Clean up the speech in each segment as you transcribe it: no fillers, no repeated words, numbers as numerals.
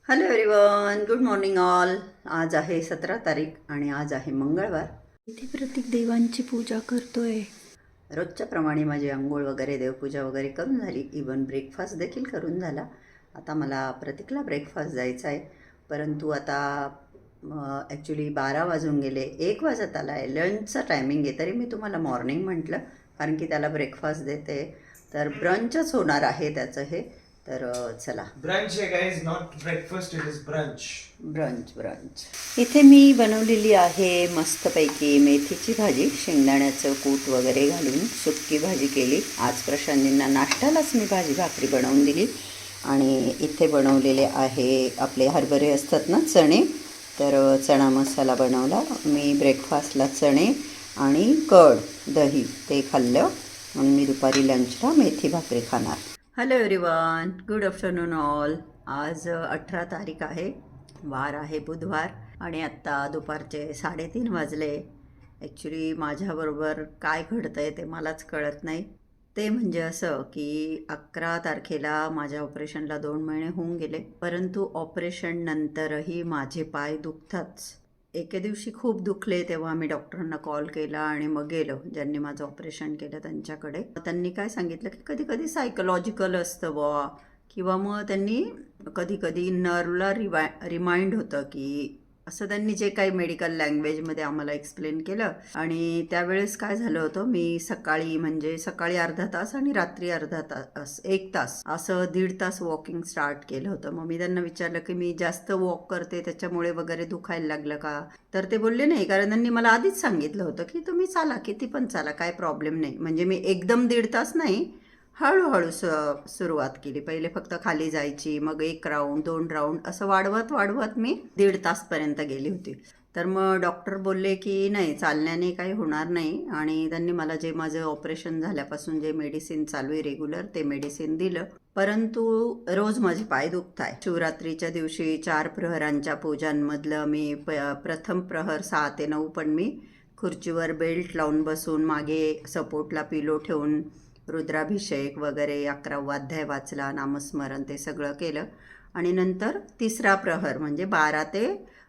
Hello everyone, good morning all. आज आहे 17 तारीख आणि आज आहे मंगळवार. इथे प्रतीक देवांची पूजा करतोय. रोजच्या प्रमाणे माझी अंघोळ वगैरे देवपूजा वगैरे करून झाली. इवन ब्रेकफास्ट देखील करून झाला. आता मला प्रतीकला ब्रेकफास्ट द्यायचा आहे, परंतु आता ॲक्च्युली 12 वाजून गेले, 1 वाजत आला आहे. लंचचा टायमिंग आहे, तरी मी तुम्हाला मॉर्निंग म्हटलं कारण की त्याला ब्रेकफास्ट देते. तर ब्रंचच होणार आहे त्याचं हे. तर चला, ब्रंच है guys, not breakfast, it is brunch. Brunch. इथे मी बनवलेली आहे मस्तपैकी मेथीची भाजी, शेंगदाण्याचं कूट वगैरे घालून सुक्की भाजी केली. आज प्रशांतजींना नाश्त्यालाच मी भाजी भाकरी बनवून दिली. आणि इथे बनवलेले आहे आपले हरभरे असतात ना, चणे. तर चणा मसाला बनवला मी. ब्रेकफास्टला चणे आणि दही ते खाल्लं. म्हणून मी दुपारी लंचला मेथी भाकरी खाणार. Hello everyone, good afternoon all. आज 18 तारीख आहे, वार आहे बुधवार आणि आत्ता दुपारचे 3:30 वाजले. ॲक्च्युली माझ्याबरोबर काय घडतं आहे ते मलाच कळत नाही. ते म्हणजे असं की 11 तारखेला माझ्या ऑपरेशनला 2 महिने होऊन गेले, परंतु ऑपरेशन नंतरही माझे पाय दुखतातच. एके दिवशी खूप दुखले, तेव्हा आम्ही डॉक्टरांना कॉल केला आणि मग गेलो ज्यांनी माझं ऑपरेशन केलं त्यांच्याकडे. त्यांनी काय सांगितलं की कधी कधी सायकोलॉजिकल असतं बुवा, किंवा मग त्यांनी कधी कधी नर्वला रिमाइंड होतं की असं त्यांनी जे काही मेडिकल लँग्वेजमध्ये आम्हाला एक्सप्लेन केलं. आणि त्यावेळेस काय झालं होतं, मी सकाळी अर्धा तास आणि रात्री अर्धा तास 1 तास असं 1.5 तास वॉकिंग स्टार्ट केलं होतं. मग मी त्यांना विचारलं की मी जास्त वॉक करते त्याच्यामुळे वगैरे दुखायला लागलं का. तर ते बोलले नाही, कारण त्यांनी मला आधीच सांगितलं होतं की तुम्ही चाला, किती पण चाला, काय प्रॉब्लेम नाही. म्हणजे मी एकदम 1.5 तास नाही, हळूहळू सुरुवात केली. पहिले फक्त खाली जायची, मग 1 राऊंड 2 राऊंड असं वाढवत मी 1.5 तासपर्यंत गेली होती. तर मग डॉक्टर बोलले की नाही, चालण्याने काही होणार नाही. आणि त्यांनी मला जे माझं ऑपरेशन झाल्यापासून जे मेडिसिन चालू आहे रेग्युलर, ते मेडिसिन दिलं. परंतु रोज माझे पाय दुखत आहे. शिवरात्रीच्या दिवशी 4 प्रहरांच्या पूजांमधलं मी प्रथम प्रहर 6 ते 9 पण मी खुर्चीवर बेल्ट लावून बसून मागे सपोर्टला पिलो ठेवून रुद्राभिषेक वगैरे 11वा अध्याय वाचला, नामस्मरण ते सगळं केलं. आणि नंतर 3रा प्रहर म्हणजे 12 ते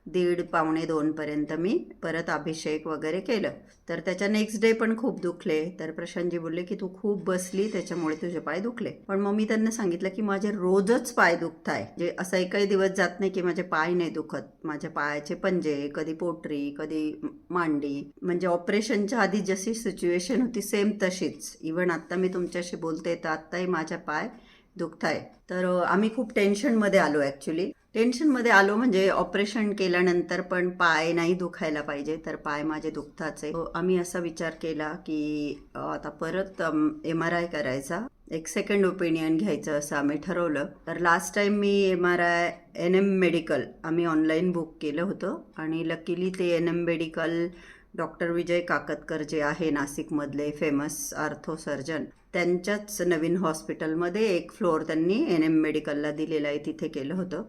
1:30 पावणे 2पर्यंत मी परत अभिषेक वगैरे केलं. तर त्याच्या नेक्स्ट डे पण खूप दुखले. तर प्रशांतजी बोलले की तू खूप बसली त्याच्यामुळे तुझे पाय दुखले. पण मग मी त्यांना सांगितलं की माझे रोजच पाय दुखत आहे, म्हणजे असा एकही दिवस जात नाही की माझे पाय नाही दुखत. माझ्या पायाचे पंजे, कधी पोटरी, कधी मांडी, म्हणजे ऑपरेशनच्या आधी जशी सिच्युएशन होती सेम तशीच. इव्हन आत्ता मी तुमच्याशी बोलते तर आत्ताही माझ्या पाय दुखत आहे. तर आम्ही खूप टेन्शनमध्ये आलो. ॲक्च्युली टेन्शनमध्ये आलो म्हणजे ऑपरेशन केल्यानंतर पण पाय नाही दुखायला पाहिजे, तर पाय माझे दुखताच आहे. आम्ही असा विचार केला की आता परत MRI करायचा, एक सेकंड ओपिनियन घ्यायचं असं आम्ही ठरवलं. तर लास्ट टाईम मी MRI NM मेडिकल आम्ही ऑनलाईन बुक केलं होतं. आणि लकीली ते NM मेडिकल डॉक्टर विजय काकतकर जे आहे नाशिकमधले फेमस आर्थो सर्जन, त्यांच्याच नवीन हॉस्पिटलमध्ये 1 फ्लोअर त्यांनी NM मेडिकलला दिलेला आहे, तिथे केलं होतं.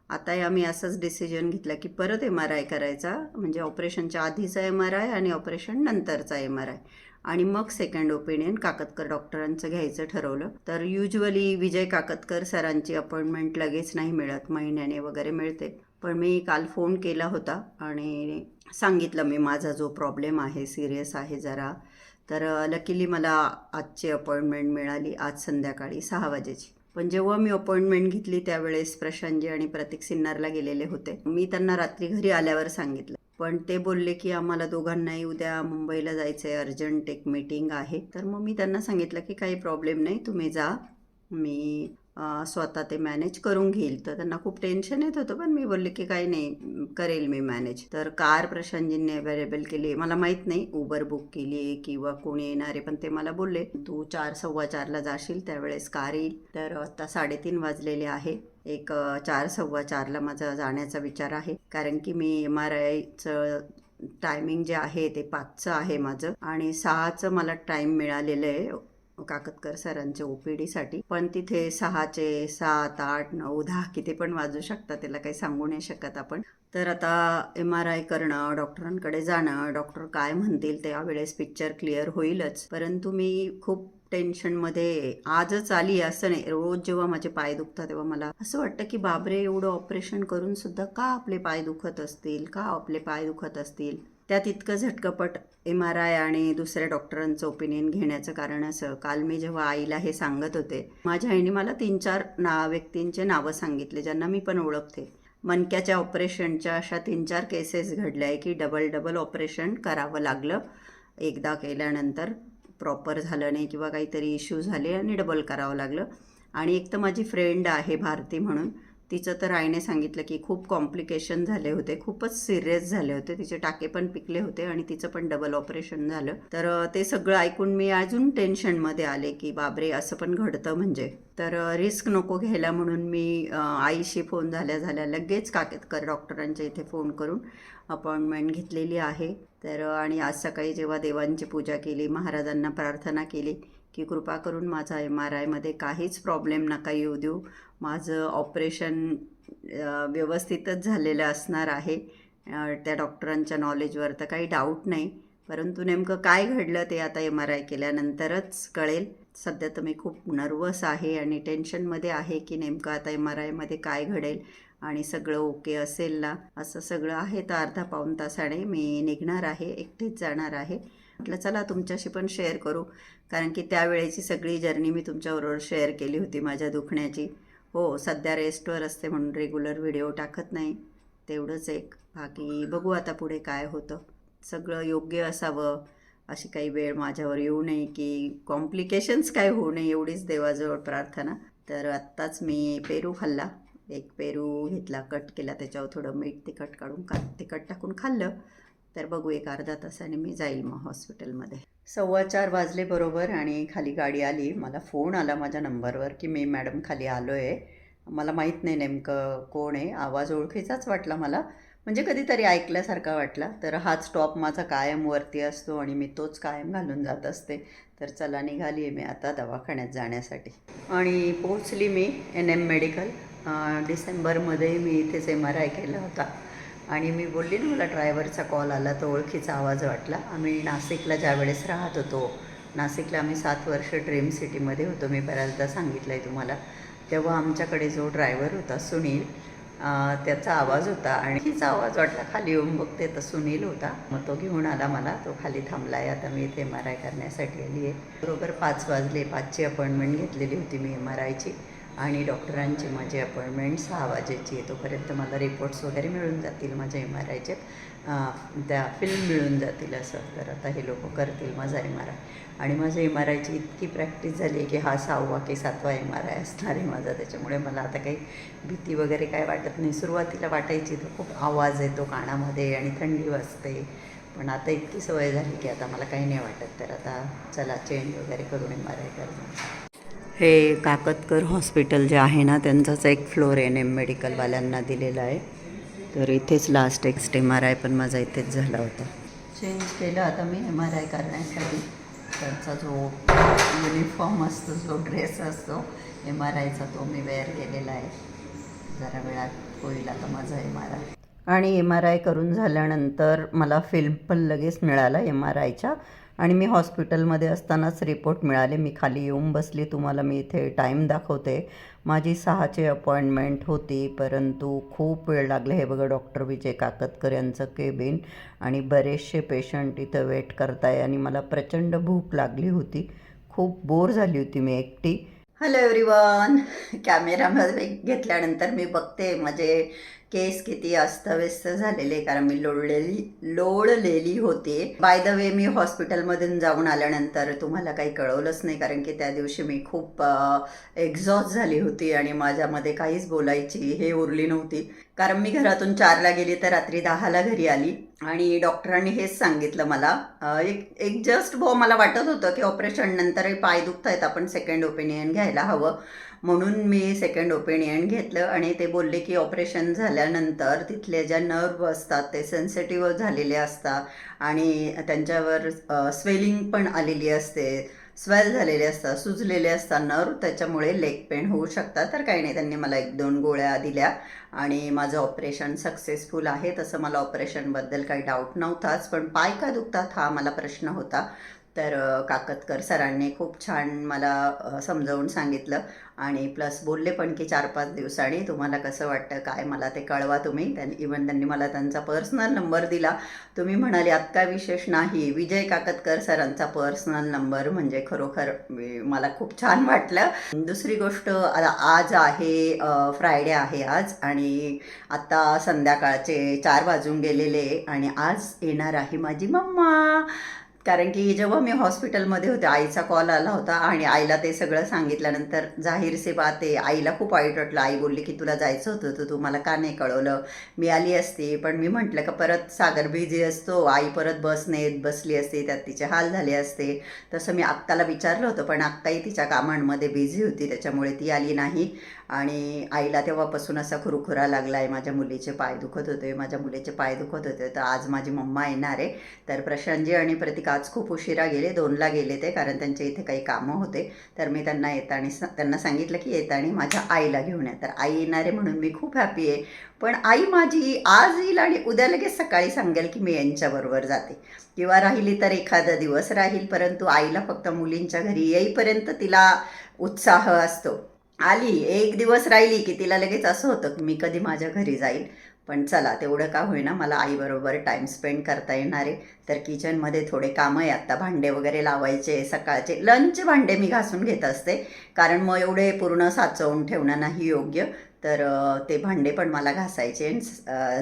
आता आम्ही असंच डिसिजन घेतलं की परत MRI करायचा, म्हणजे ऑपरेशनच्या आधीचा MRI आणि ऑपरेशन नंतरचा MRI, आणि मग सेकंड ओपिनियन काकतकर डॉक्टरांचं घ्यायचं ठरवलं. तर युजली विजय काकतकर सरांची अपॉइंटमेंट लगेच नाही मिळत, महिन्याने वगैरे मिळते. पण मी काल फोन केला होता आणि सांगितलं मी माझा जो प्रॉब्लेम आहे, सिरियस आहे जरा. तर लकीली मला आजची अपॉइंटमेंट मिळाली, आज संध्याकाळी 6 वाजेची. पण जेव्हा मी अपॉइंटमेंट घेतली त्यावेळेस प्रशांतजी आणि प्रतीक सिन्नरला गेलेले होते. मी त्यांना रात्री घरी आल्यावर सांगितलं, पण ते बोलले की आम्हाला दोघांनाही उद्या मुंबईला जायचं आहे, अर्जंट एक मीटिंग आहे. तर मग मी त्यांना सांगितलं की काही प्रॉब्लेम नाही, तुम्ही जा, मी स्वतः ते मॅनेज करून घेईल. तर त्यांना खूप टेन्शन येत होतं, पण मी बोलले की काही नाही, करेल मी मॅनेज. तर कार प्रशांतजींनी अवेलेबल केली. मला माहीत नाही उबर बुक केली आहे किंवा कोणी येणार आहे, पण ते मला बोलले तू 4 4:15ला जाशील, त्यावेळेस कार येईल. तर आता 3:30 वाजलेले आहे. एक 4 4:15ला माझा जाण्याचा विचार आहे, कारण की मी MRIचं टायमिंग जे आहे ते 5चं आहे माझं, आणि 6चं मला टाईम मिळालेलं आहे काकतकर सरांच्या OPDसाठी. पण तिथे 6चे 7, 8, 9, 10 किती पण वाजू शकतात, त्याला काही सांगू नाही शकत आपण. तर आता MRI करणं, डॉक्टरांकडे जाणं, डॉक्टर काय म्हणतील त्यावेळेस पिक्चर क्लिअर होईलच. परंतु मी खूप टेन्शनमध्ये आजच आली असं नाही, रोज जेव्हा माझे पाय दुखतात तेव्हा मला असं वाटतं की बापरे, एवढं ऑपरेशन करून सुद्धा का आपले पाय दुखत असतील, का आपले पाय दुखत असतील. त्यात इतकं झटकपट MRI आणि दुसऱ्या डॉक्टरांचं ओपिनियन घेण्याचं कारण असं, काल मी जेव्हा आईला हे सांगत होते, माझ्या आईने मला 3-4 व्यक्तींचे नावं सांगितले ज्यांना मी पण ओळखते. मणक्याच्या ऑपरेशनच्या अशा 3-4 केसेस घडल्या आहे की डबल ऑपरेशन करावं लागलं. एकदा केल्यानंतर प्रॉपर झालं नाही किंवा काहीतरी इश्यू झाले आणि डबल करावं लागलं. आणि एक तर माझी फ्रेंड आहे भारती म्हणून, तिचं तर आईने सांगितलं की खूप कॉम्प्लिकेशन झाले होते, खूपच सिरियस झाले होते, तिचे टाके पण पिकले होते आणि तिचं पण डबल ऑपरेशन झालं. तर ते सगळं ऐकून मी अजून टेन्शनमध्ये आले की बापरे, असं पण घडतं म्हणजे. तर रिस्क नको घ्यायला म्हणून मी आईशी फोन झाल्या लगेच काकेतकर डॉक्टरांच्या इथे फोन करून अपॉइंटमेंट घेतलेली आहे. तर आणि आज सकाळी जेव्हा देवांची पूजा केली, महाराजांना प्रार्थना केली की कृपा करून माझा MRIमध्ये काहीच प्रॉब्लेम नका येऊ देऊ, माझं ऑपरेशन व्यवस्थितच झालेलं असणार आहे. त्या डॉक्टरांच्या नॉलेजवर तर काही डाऊट नाही, परंतु नेमकं काय घडलं ते आता MRI केल्यानंतरच कळेल. सध्या तर मी खूप नर्वस आहे आणि टेन्शनमध्ये आहे की नेमकं आता MRIमध्ये काय घडेल आणि सगळं ओके असेल ना, असं सगळं आहे. तर अर्धा-पाऊण तासाने मी निघणार आहे, एकटीच जाणार आहे. म्हटलं चला तुमच्याशी पण शेअर करू, कारण की त्यावेळेची सगळी जर्नी मी तुमच्याबरोबर शेअर केली होती माझ्या दुखण्याची. हो, सध्या रेस्टवर असते म्हणून रेग्युलर व्हिडिओ टाकत नाही, तेवढंच एक. बाकी बघू आता पुढे काय होतं. सगळं योग्य असावं, अशी काही वेळ माझ्यावर येऊ नये की कॉम्प्लिकेशन्स काय होऊ नये, एवढीच देवाजवळ प्रार्थना. तर आत्ताच मी पेरू खाल्ला, एक पेरू घेतला, कट केला, त्याच्यावर थोडं मीठ तिखट काढून तिखट टाकून खाल्लं. तर बघू, एक अर्धा तासाने मी जाईल मग हॉस्पिटलमध्ये. 4:15 वाजले बरोबर आणि खाली गाडी आली. मला फोन आला माझ्या नंबरवर की मी मॅडम खाली आलो आहे. मला माहीत नाही नेमकं कोण आहे, आवाज ओळखीचाच वाटला मला, म्हणजे कधीतरी ऐकल्यासारखा वाटला. तर हाच स्टॉप माझा कायम वरती असतो आणि मी तोच कायम घालून जात असते. तर चला निघाली आहे मी आता दवाखान्यात जाण्यासाठी. आणि पोचली मी NM मेडिकल. डिसेंबरमध्ये मी इथेच MRI केला होता आणि मी बोलली ना, मला ड्रायव्हरचा कॉल आला, तो ओळखीचा आवाज वाटला. आम्ही नाशिकला ज्या वेळेस राहत होतो, नाशिकला आम्ही 7 वर्ष ड्रीम सिटीमध्ये होतो, मी बऱ्याचदा सांगितलं आहे तुम्हाला. तेव्हा आमच्याकडे जो ड्रायव्हर होता सुनील, त्याचा आवाज होता आणि हिचा आवाज वाटला. खाली येऊन बघते तर सुनील होता. मग तो घेऊन आला मला, तो खाली थांबला आहे. आता मी इथे MRI करण्यासाठी आली आहे. बरोबर 5 वाजले, 5ची अपॉइंटमेंट घेतलेली होती मी MRIची आणि डॉक्टरांची माझी अपॉइंटमेंट 6 वाजेची आहे. तोपर्यंत मला रिपोर्ट्स वगैरे मिळून जातील माझ्या MRIचे, त्या फिल्म मिळून जातील असं. तर आता हे लोक करतील माझा MRI. आणि माझ्या MRIची इतकी प्रॅक्टिस झाली आहे की हा 6वा की 7वा MRI असणार आहे माझा, त्याच्यामुळे मला आता काही भीती वगैरे काय वाटत नाही. सुरुवातीला वाटायची, तर खूप आवाज येतो कानामध्ये आणि थंडी वाजते, पण आता इतकी सवय झाली की आता मला काही नाही वाटत. तर आता चला चेंज वगैरे करून MRI करणार. हे काकतकर हॉस्पिटल जे आहे ना, त्यांचाच एक फ्लोर NM मेडिकलवाल्यांना दिलेला आहे. तर इथेच लास्ट एक्स्ट MRI पण माझा इथेच झाला होता. चेंज केलं आता मी MRI करण्यासाठी. त्यांचा जो युनिफॉर्म असतो, जो ड्रेस असतो MRIचा, तो मी वेअर केलेला आहे. जरा वेळात होईल आता माझा MRI. आणि MRI करून झाल्यानंतर मला फिल्म पण लगेच मिळाला MRIच्या आणि मी हॉस्पिटलमध्ये असतानाच रिपोर्ट मिळाले. मी खाली येऊन बसली, तुम्हाला मी इथे टाईम दाखवते. माझी 6ची अपॉइंटमेंट होती, परंतु खूप वेळ लागला. हे बघा, डॉक्टर विजय काकतकर यांचं केबिन आणि बरेचसे पेशंट इथं वेट करताय आणि मला प्रचंड भूक लागली होती. खूप बोर झाली होती मी एकटी. Hello everyone. कॅमेरामध्ये घेतल्यानंतर मी बघते माझे केस किती अस्तव्यस्त झालेले, कारण मी लोळलेली होते. बाय द वे, मी हॉस्पिटलमधून जाऊन आल्यानंतर तुम्हाला काही कळवलंच नाही, कारण की त्या दिवशी मी खूप एक्झॉस्ट झाली होती आणि माझ्यामध्ये काहीच बोलायची हे उरली नव्हती. कारण मी घरातून 4ला गेली तर रात्री 10ला घरी आली आणि डॉक्टरांनी हेच सांगितलं मला. एक जस्ट मला वाटत होतं की ऑपरेशन नंतरही पाय दुखत आहेत, आपण सेकंड ओपिनियन घ्यायला हवं, म्हणून मी सेकंड ओपिनियन घेतलं. आणि ते बोलले की ऑपरेशन झाल्यानंतर तिथले ज्या नर्व असतात ते सेन्सिटिव्ह झालेले असतात आणि त्यांच्यावर स्वेलिंग पण आलेली असते, स्वेल झालेले असतात, सुजलेले असतात नर्व, त्याच्यामुळे लेग पेन होऊ शकतात. तर काही नाही, त्यांनी मला 1-2 गोळ्या दिल्या आणि माझं ऑपरेशन सक्सेसफुल आहे. तसं मला ऑपरेशनबद्दल काही डाऊट नव्हताच, पण पाय का दुखतात हा मला प्रश्न होता. तर काकतकर सरांनी खूप छान मला समजावून सांगितलं आणि प्लस बोलले पण की 4-5 दिवसांनी तुम्हाला कसं वाटतं काय मला ते कळवा तुम्ही. त्यांनी मला त्यांचा पर्सनल नंबर दिला. तुम्ही म्हणाले आत काय विशेष नाही, विजय काकतकर सरांचा पर्सनल नंबर म्हणजे खरोखर मला खूप छान वाटलं. दुसरी गोष्ट आज आहे फ्रायडे आहे आज आणि आता संध्याकाळचे 4 वाजून गेलेले आणि आज येणार आहे माझी मम्मा. कारण की जेव्हा मी हॉस्पिटलमध्ये होते आईचा कॉल आला होता आणि आईला ते सगळं सांगितल्यानंतर जाहीर सी बात आहे आईला खूप वाईट वाटलं. आई बोलली की तुला जायचं होतं तर तू मला का नाही कळवलं, मी आली असती. पण मी म्हटलं का परत सागर बिझी असतो, आई परत बसने येत बसली असते, त्यात तिचे हाल झाले असते. तसं मी अक्काला विचारलं होतं पण अक्काही तिच्या कामांमध्ये बिझी होती त्याच्यामुळे ती आली नाही. आणि आईला तेव्हापासून असा खुरखुरा लागला आहे, माझ्या मुलीचे पाय दुखत होते, माझ्या मुलीचे पाय दुखत होते. तर आज माझी मम्मा येणार आहे. तर प्रशांतजी आणि प्रतीक आज खूप उशिरा गेले, 2ला गेले ते, कारण त्यांच्या इथे काही कामं होते. तर मी त्यांना त्यांना सांगितलं की येताना माझ्या आईला घेऊन या. तर आई येणार आहे म्हणून मी खूप हॅपी आहे. पण आई माझी आज येईल आणि उद्या लगेच सकाळी सांगेल की मी यांच्याबरोबर जाते किंवा राहिली तर एखादा दिवस राहील. परंतु आईला फक्त मुलींच्या घरी येईपर्यंत तिला उत्साह असतो. आली 1 दिवस राहिली की तिला लगेच असं होतं की मी कधी माझ्या घरी जाईल. पण चला तेवढं का होईना मला आईबरोबर टाईम स्पेंड करता येणार आहे. तर किचनमध्ये थोडे कामं आहे आत्ता, भांडे वगैरे लावायचे, सकाळचे लंच भांडे मी घासून घेत असते कारण मग एवढे पूर्ण साचवून ठेवणं नाही योग्य. तर ते भांडे पण मला घासायचे.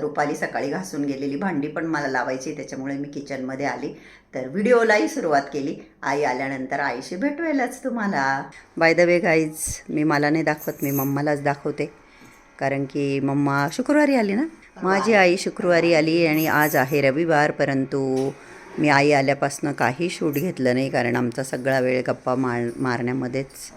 रुपाली सकाळी घासून गेलेली भांडी पण मला लावायची, त्याच्यामुळे मी किचनमध्ये आली. तर व्हिडिओलाही सुरुवात केली. आई आल्यानंतर आईशी भेटवेलच तुम्हाला. बाय द वे गाईज, मी मला नाही दाखवत, मी मम्मालाच दाखवते कारण की मम्मा शुक्रवारी आली ना. माझी आई शुक्रवारी आली आणि आज आहे रविवार. परंतु मी आई आल्यापासून काही शूट घेतलं नाही कारण आमचा सगळा वेळ गप्पा मारण्यामध्येच